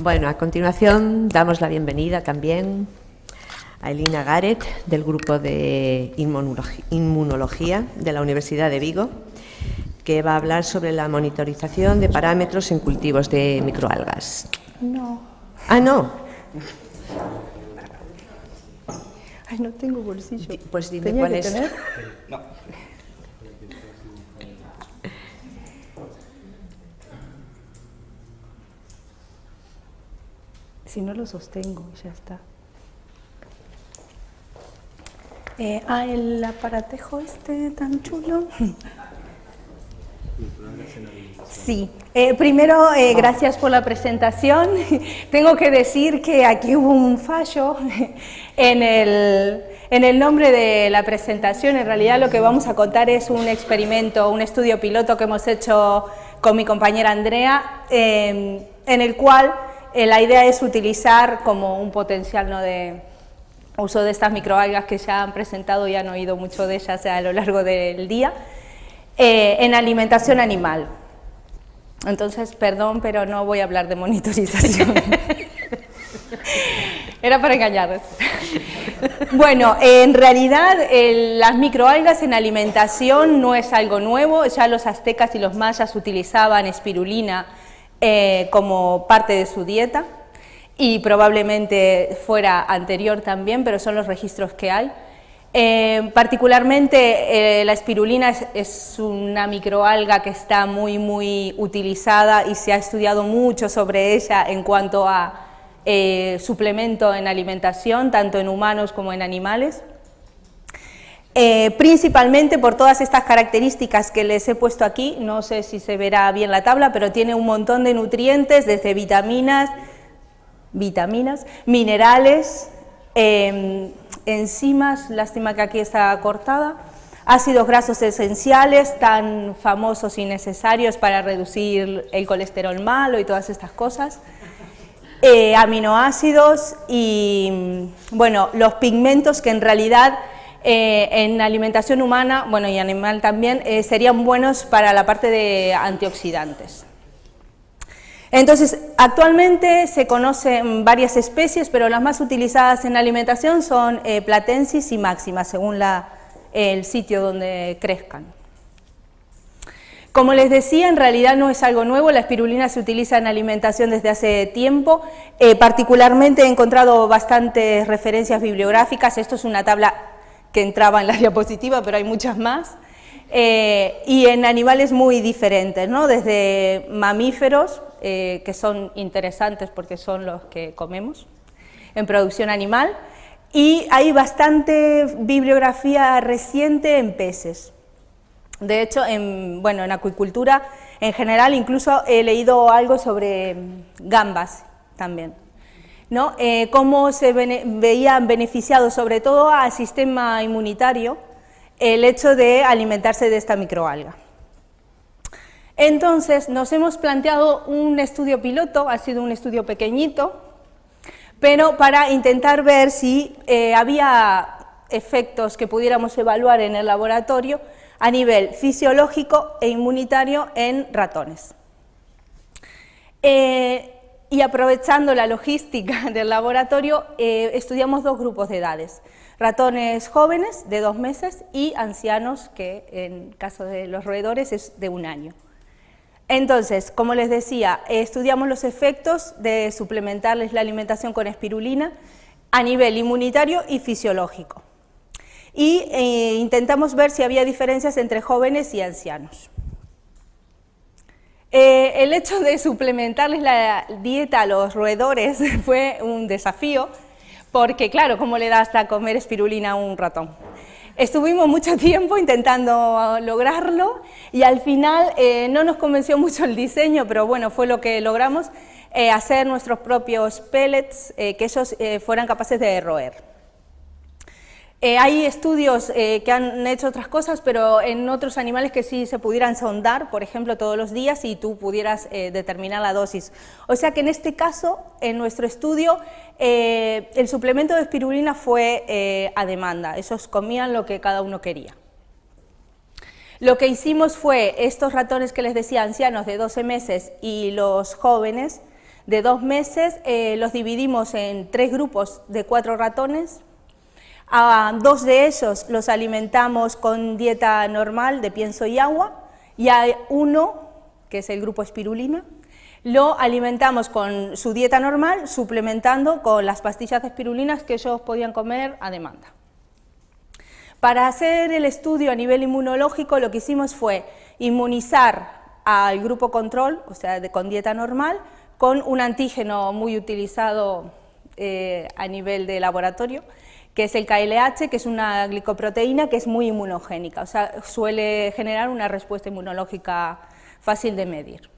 Bueno, a continuación damos la bienvenida también a Elina Gareth, del grupo de inmunología de la Universidad de Vigo, que va a hablar sobre la monitorización de parámetros en cultivos de microalgas. No. Ah, no. Ay, no tengo bolsillo. Pues dime cuál es. ¿Tener? No. Si no lo sostengo, ya está. El aparatejo este tan chulo. Sí, primero gracias por la presentación. Tengo que decir que aquí hubo un fallo en el nombre de la presentación. En realidad lo que vamos a contar es un experimento, un estudio piloto que hemos hecho con mi compañera Andrea, en el cual la idea es utilizar como un potencial, ¿no?, de uso de estas microalgas que ya han presentado y han oído mucho de ellas a lo largo del día, en alimentación animal. Entonces, perdón, pero no voy a hablar de monitorización. Era para engañarles. Bueno, en realidad las microalgas en alimentación no es algo nuevo. Ya los aztecas y los mayas utilizaban espirulina como parte de su dieta, y probablemente fuera anterior también, pero son los registros que hay. Particularmente la espirulina es una microalga que está muy utilizada y se ha estudiado mucho sobre ella en cuanto a suplemento en alimentación, tanto en humanos como en animales. Principalmente por todas estas características que les he puesto aquí. No sé si se verá bien la tabla, pero tiene un montón de nutrientes, desde vitaminas, minerales, enzimas, lástima que aquí está cortada, ácidos grasos esenciales tan famosos y necesarios para reducir el colesterol malo y todas estas cosas, aminoácidos y, bueno, los pigmentos que en realidad en alimentación humana, bueno, y animal también, serían buenos para la parte de antioxidantes. Entonces, actualmente se conocen varias especies, pero las más utilizadas en alimentación son platensis y máxima, según el sitio donde crezcan. Como les decía, en realidad no es algo nuevo. La espirulina se utiliza en alimentación desde hace tiempo. Particularmente he encontrado bastantes referencias bibliográficas. Esto es una tabla que entraba en la diapositiva, pero hay muchas más. Y en animales muy diferentes, ¿no? Desde mamíferos, que son interesantes porque son los que comemos en producción animal, y hay bastante bibliografía reciente en peces. De hecho, en acuicultura en general, incluso he leído algo sobre gambas también, ¿no? Cómo se veían beneficiados sobre todo al sistema inmunitario el hecho de alimentarse de esta microalga. Entonces nos hemos planteado un estudio piloto, ha sido un estudio pequeñito, pero para intentar ver si había efectos que pudiéramos evaluar en el laboratorio a nivel fisiológico e inmunitario en ratones. Y aprovechando la logística del laboratorio, estudiamos dos grupos de edades: ratones jóvenes de 2 meses y ancianos, que en caso de los roedores es de 1 año. Entonces, como les decía, estudiamos los efectos de suplementarles la alimentación con espirulina a nivel inmunitario y fisiológico. Y intentamos ver si había diferencias entre jóvenes y ancianos. El hecho de suplementarles la dieta a los roedores fue un desafío, porque claro, ¿cómo le das a comer espirulina a un ratón? Estuvimos mucho tiempo intentando lograrlo y al final no nos convenció mucho el diseño, pero bueno, fue lo que logramos, hacer nuestros propios pellets que ellos fueran capaces de roer. Hay estudios que han hecho otras cosas, pero en otros animales que sí se pudieran sondar, por ejemplo, todos los días, y tú pudieras determinar la dosis. O sea que en este caso, en nuestro estudio, el suplemento de espirulina fue a demanda. Ellos comían lo que cada uno quería. Lo que hicimos fue, estos ratones que les decía, ancianos de 12 meses y los jóvenes, de 2 meses, los dividimos en 3 grupos de 4 ratones. A 2 de ellos los alimentamos con dieta normal de pienso y agua, y a 1, que es el grupo espirulina, lo alimentamos con su dieta normal, suplementando con las pastillas de espirulinas que ellos podían comer a demanda. Para hacer el estudio a nivel inmunológico, lo que hicimos fue inmunizar al grupo control, o sea, con dieta normal, con un antígeno muy utilizado a nivel de laboratorio, que es el KLH, que es una glicoproteína que es muy inmunogénica, o sea, suele generar una respuesta inmunológica fácil de medir.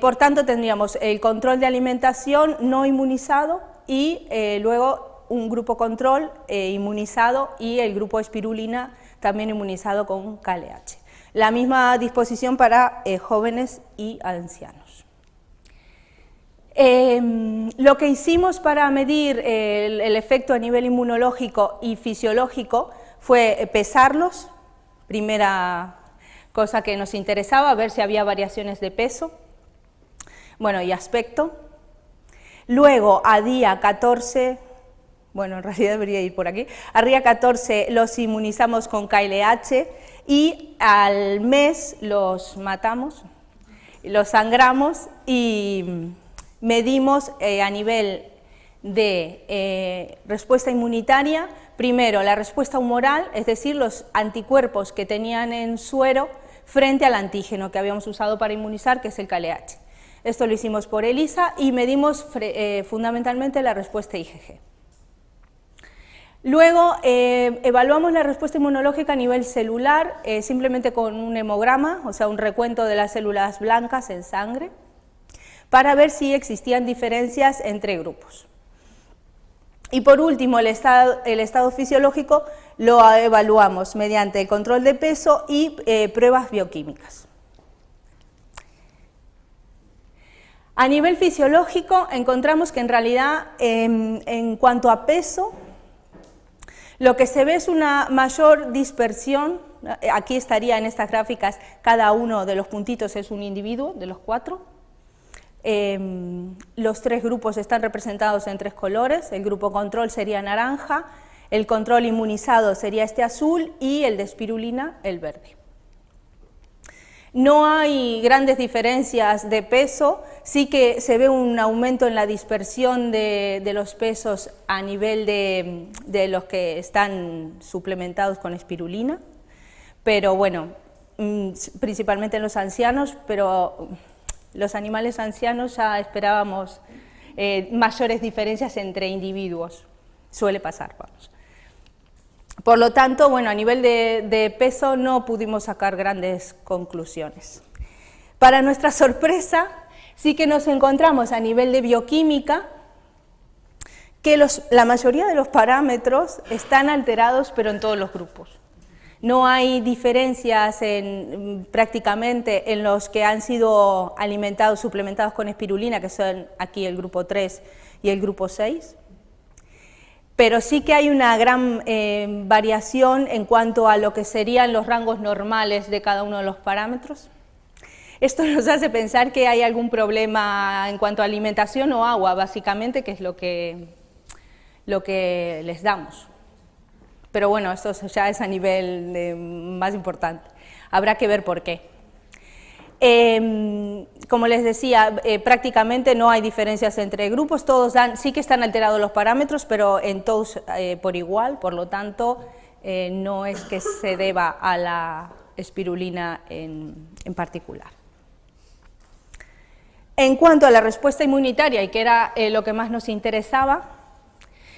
Por tanto, tendríamos el control de alimentación no inmunizado y luego un grupo control inmunizado y el grupo espirulina también inmunizado con KLH. La misma disposición para jóvenes y ancianos. Lo que hicimos para medir el efecto a nivel inmunológico y fisiológico fue pesarlos, primera cosa que nos interesaba, ver si había variaciones de peso, bueno, y aspecto. Luego, a día 14, bueno, en realidad debería ir por aquí, a día 14 los inmunizamos con KLH y al mes los matamos, los sangramos y medimos a nivel de respuesta inmunitaria, primero la respuesta humoral, es decir, los anticuerpos que tenían en suero frente al antígeno que habíamos usado para inmunizar, que es el KLH. Esto lo hicimos por ELISA y medimos fundamentalmente la respuesta IgG. Luego evaluamos la respuesta inmunológica a nivel celular, simplemente con un hemograma, o sea, un recuento de las células blancas en sangre, para ver si existían diferencias entre grupos. Y por último, el estado fisiológico lo evaluamos mediante el control de peso y pruebas bioquímicas. A nivel fisiológico encontramos que en realidad en cuanto a peso, lo que se ve es una mayor dispersión. Aquí estaría en estas gráficas, cada uno de los puntitos es un individuo de los 4. Los 3 grupos están representados en 3 colores, el grupo control sería naranja, el control inmunizado sería este azul y el de espirulina el verde. No hay grandes diferencias de peso, sí que se ve un aumento en la dispersión de los pesos a nivel de los que están suplementados con espirulina, pero bueno, principalmente en los ancianos, pero los animales ancianos ya esperábamos mayores diferencias entre individuos, suele pasar, vamos. Por lo tanto, bueno, a nivel de peso no pudimos sacar grandes conclusiones. Para nuestra sorpresa, sí que nos encontramos a nivel de bioquímica que la mayoría de los parámetros están alterados, pero en todos los grupos. No hay diferencias prácticamente en los que han sido alimentados, suplementados con espirulina, que son aquí el grupo 3 y el grupo 6. Pero sí que hay una gran variación en cuanto a lo que serían los rangos normales de cada uno de los parámetros. Esto nos hace pensar que hay algún problema en cuanto a alimentación o agua, básicamente, que es lo que les damos. Pero bueno, esto ya es a nivel más importante. Habrá que ver por qué. Como les decía, prácticamente no hay diferencias entre grupos, todos sí que están alterados los parámetros, pero en todos por igual, por lo tanto, no es que se deba a la espirulina en particular. En cuanto a la respuesta inmunitaria, y que era lo que más nos interesaba,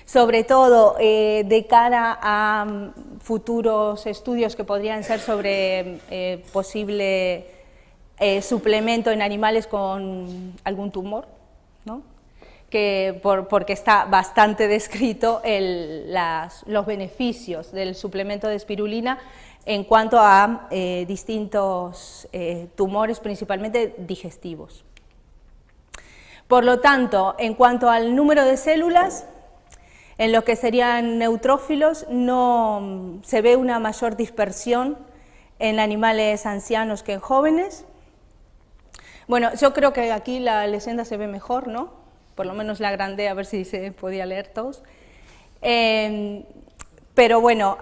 sobre todo de cara a futuros estudios que podrían ser sobre posible suplemento en animales con algún tumor, ¿no? Porque está bastante descrito los beneficios del suplemento de espirulina en cuanto a distintos tumores, principalmente digestivos. Por lo tanto, en cuanto al número de células, en lo que serían neutrófilos, no se ve una mayor dispersión en animales ancianos que en jóvenes. Bueno, yo creo que aquí la leyenda se ve mejor, ¿no? Por lo menos la agrandé a ver si se podía leer todos. Pero bueno,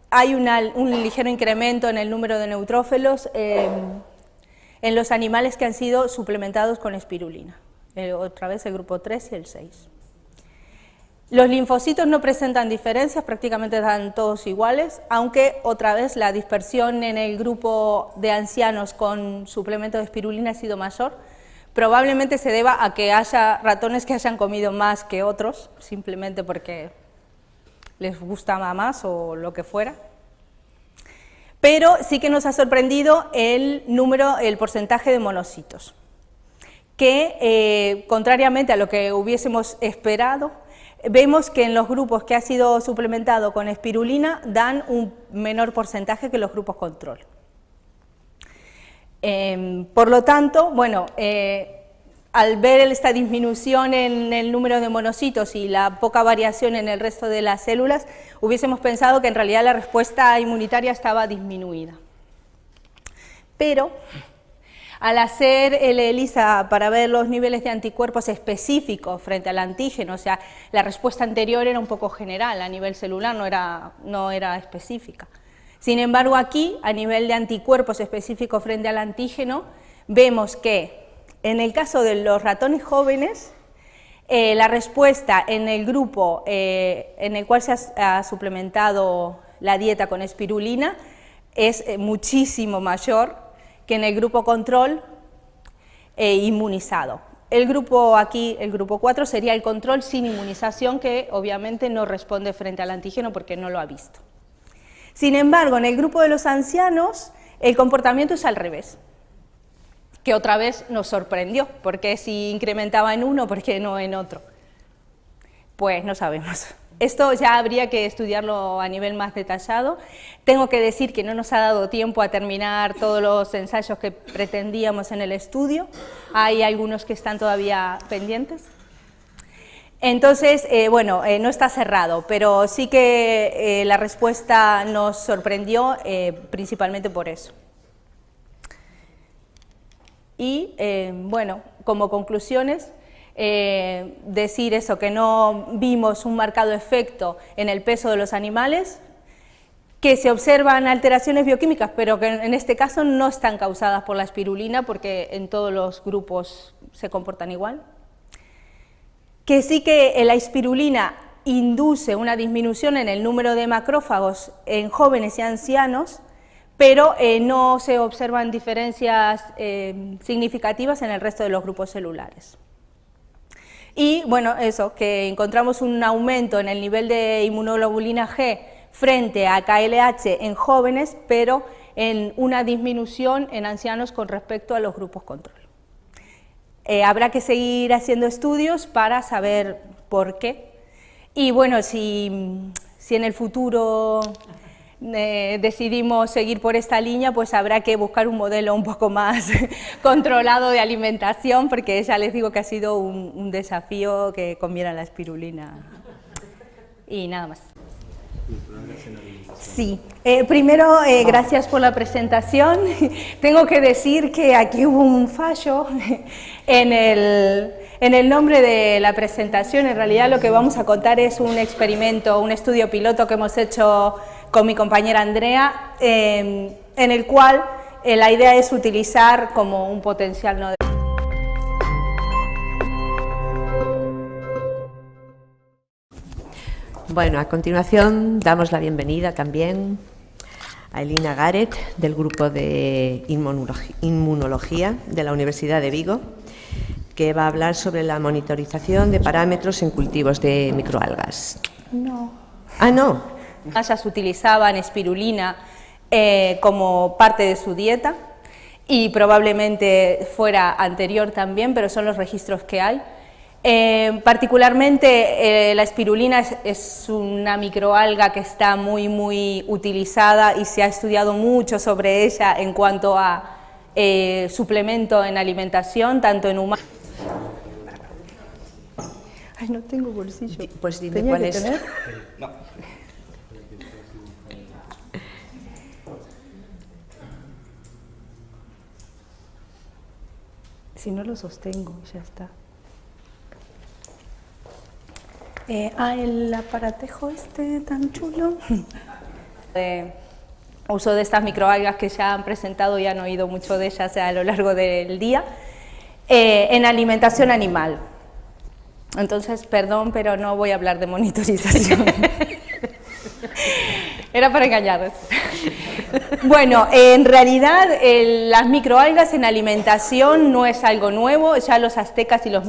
hay un ligero incremento en el número de neutrófilos en los animales que han sido suplementados con espirulina. Otra vez el grupo 3 y el 6. Los linfocitos no presentan diferencias, prácticamente están todos iguales, aunque otra vez la dispersión en el grupo de ancianos con suplemento de espirulina ha sido mayor. Probablemente se deba a que haya ratones que hayan comido más que otros, simplemente porque les gustaba más o lo que fuera. Pero sí que nos ha sorprendido el porcentaje de monocitos, que contrariamente a lo que hubiésemos esperado, vemos que en los grupos que ha sido suplementado con espirulina dan un menor porcentaje que los grupos control. Por lo tanto, bueno, al ver esta disminución en el número de monocitos y la poca variación en el resto de las células, hubiésemos pensado que en realidad la respuesta inmunitaria estaba disminuida. Pero al hacer el ELISA para ver los niveles de anticuerpos específicos frente al antígeno, o sea, la respuesta anterior era un poco general, a nivel celular no era específica. Sin embargo, aquí, a nivel de anticuerpos específicos frente al antígeno, vemos que en el caso de los ratones jóvenes, la respuesta en el grupo en el cual se ha suplementado la dieta con espirulina es muchísimo mayor que en el grupo control inmunizado. El grupo aquí, el grupo 4, sería el control sin inmunización, que obviamente no responde frente al antígeno porque no lo ha visto. Sin embargo, en el grupo de los ancianos, el comportamiento es al revés, que otra vez nos sorprendió, porque si incrementaba en uno, ¿por qué no en otro? Pues no sabemos. Esto ya habría que estudiarlo a nivel más detallado. Tengo que decir que no nos ha dado tiempo a terminar todos los ensayos que pretendíamos en el estudio. Hay algunos que están todavía pendientes. Entonces, bueno, no está cerrado, pero sí que la respuesta nos sorprendió principalmente por eso. Y, bueno, como conclusiones, decir eso, que no vimos un marcado efecto en el peso de los animales, que se observan alteraciones bioquímicas, pero que en este caso no están causadas por la espirulina, porque en todos los grupos se comportan igual, que sí que la espirulina induce una disminución en el número de macrófagos en jóvenes y ancianos, pero no se observan diferencias significativas en el resto de los grupos celulares. Y bueno, eso, que encontramos un aumento en el nivel de inmunoglobulina G frente a KLH en jóvenes, pero en una disminución en ancianos con respecto a los grupos control. Habrá que seguir haciendo estudios para saber por qué. Y bueno, si en el futuro decidimos seguir por esta línea, pues habrá que buscar un modelo un poco más controlado de alimentación, porque ya les digo que ha sido un desafío que comiera la espirulina. Y nada más. Sí, primero gracias por la presentación. Tengo que decir que aquí hubo un fallo en el nombre de la presentación. En realidad lo que vamos a contar es un experimento, un estudio piloto que hemos hecho con mi compañera Andrea, en el cual la idea es utilizar como un potencial no. Bueno, a continuación damos la bienvenida también a Elina Garrett, del grupo de inmunología de la Universidad de Vigo, que va a hablar sobre la monitorización de parámetros en cultivos de microalgas. No. Ah, no. Ya se utilizaban espirulina como parte de su dieta y probablemente fuera anterior también, pero son los registros que hay. Particularmente la espirulina es una microalga que está muy utilizada y se ha estudiado mucho sobre ella en cuanto a suplemento en alimentación, tanto en humanos. Ay, no tengo bolsillo. Pues dime cuál es. No. Si no lo sostengo, ya está. El aparatejo este tan chulo. Uso de estas microalgas que ya han presentado y han oído mucho de ellas a lo largo del día, en alimentación animal. Entonces, perdón, pero no voy a hablar de monitorización. Era para engañaros. Bueno, en realidad las microalgas en alimentación no es algo nuevo, ya los aztecas y los mayas